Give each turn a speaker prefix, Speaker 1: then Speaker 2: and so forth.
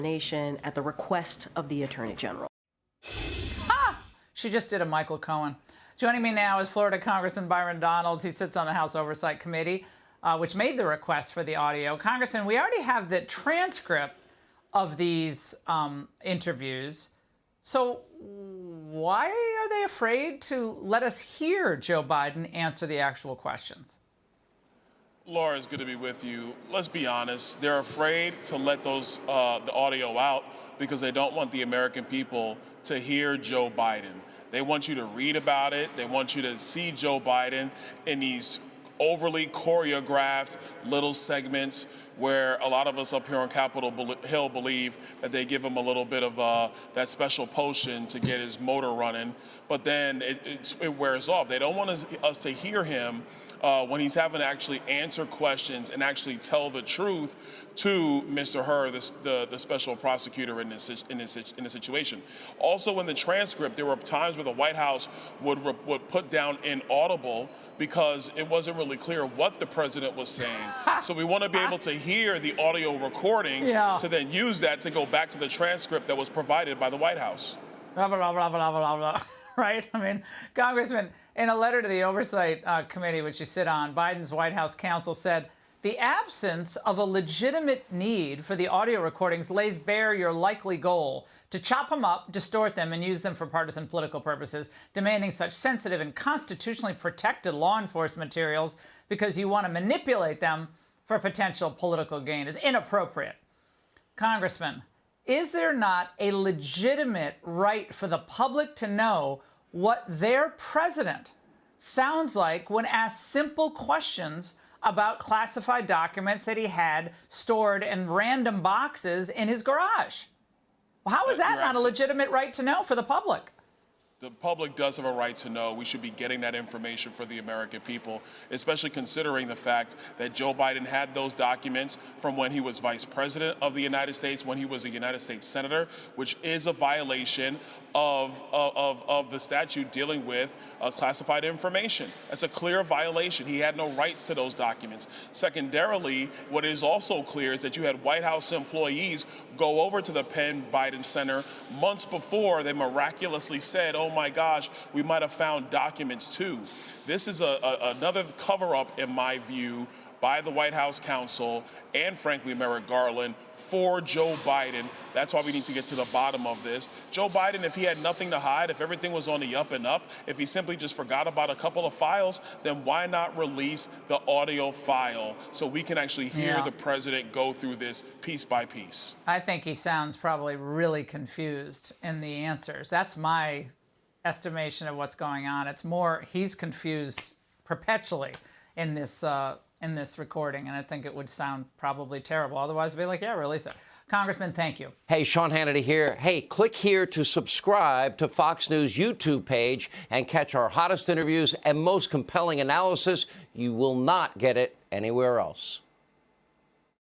Speaker 1: nation at the request of the Attorney General.
Speaker 2: She just did a Michael Cohen. Joining me now is Florida Congressman Byron Donalds. He sits on the House Oversight Committee, which made the request for the audio. Congressman, we already have the transcript of these interviews. So why are they afraid to let us hear Joe Biden answer the actual questions?
Speaker 3: Laura, it's good to be with you. Let's be honest. They're afraid to let the audio out because they don't want the American people to hear Joe Biden. They want you to read about it. They want you to see Joe Biden in these overly choreographed little segments where a lot of us up here on Capitol Hill believe that they give him a little bit of that special potion to get his motor running, but then it wears off. They don't want us to hear him when he's having to actually answer questions and actually tell the truth to Mr. Hur, the special prosecutor in this situation. Also in the transcript, there were times where the White House would put down inaudible because it wasn't really clear what the president was saying. So we want to be able to hear the audio recordings to then use that to go back to the transcript that was provided by the White House.
Speaker 2: Blah, blah, blah, blah, blah, blah, blah. Right? I mean, Congressman, in a letter to the Oversight Committee, which you sit on, Biden's White House counsel said, the absence of a legitimate need for the audio recordings lays bare your likely goal to chop them up, distort them, and use them for partisan political purposes, demanding such sensitive and constitutionally protected law enforcement materials because you want to manipulate them for potential political gain is inappropriate. Congressman, is there not a legitimate right for the public to know what their president sounds like when asked simple questions about classified documents that he had stored in random boxes in his garage? Well, how is that not a legitimate right to know for the public?
Speaker 3: The public does have a right to know. We should be getting that information for the American people, especially considering the fact that Joe Biden had those documents from when he was vice president of the United States, when he was a United States senator, which is a violation of the statute dealing with classified information. That's a clear violation. He had no rights to those documents. Secondarily, what is also clear is that you had White House employees go over to the Penn Biden Center months before they miraculously said, oh my gosh, we might have found documents too. This is another cover-up, in my view, by the White House counsel and, frankly, Merrick Garland for Joe Biden. That's why we need to get to the bottom of this. Joe Biden, if he had nothing to hide, if everything was on the up and up, if he simply just forgot about a couple of files, then why not release the audio file so we can actually hear the president go through this piece by piece?
Speaker 2: I think he sounds probably really confused in the answers. That's my estimation of what's going on. It's more he's confused perpetually in this recording, and I think it would sound probably terrible. Otherwise, I'd be like, yeah, release it. Congressman, thank you.
Speaker 4: Hey, Sean Hannity here. Hey, click here to subscribe to Fox News YouTube page and catch our hottest interviews and most compelling analysis. You will not get it anywhere else.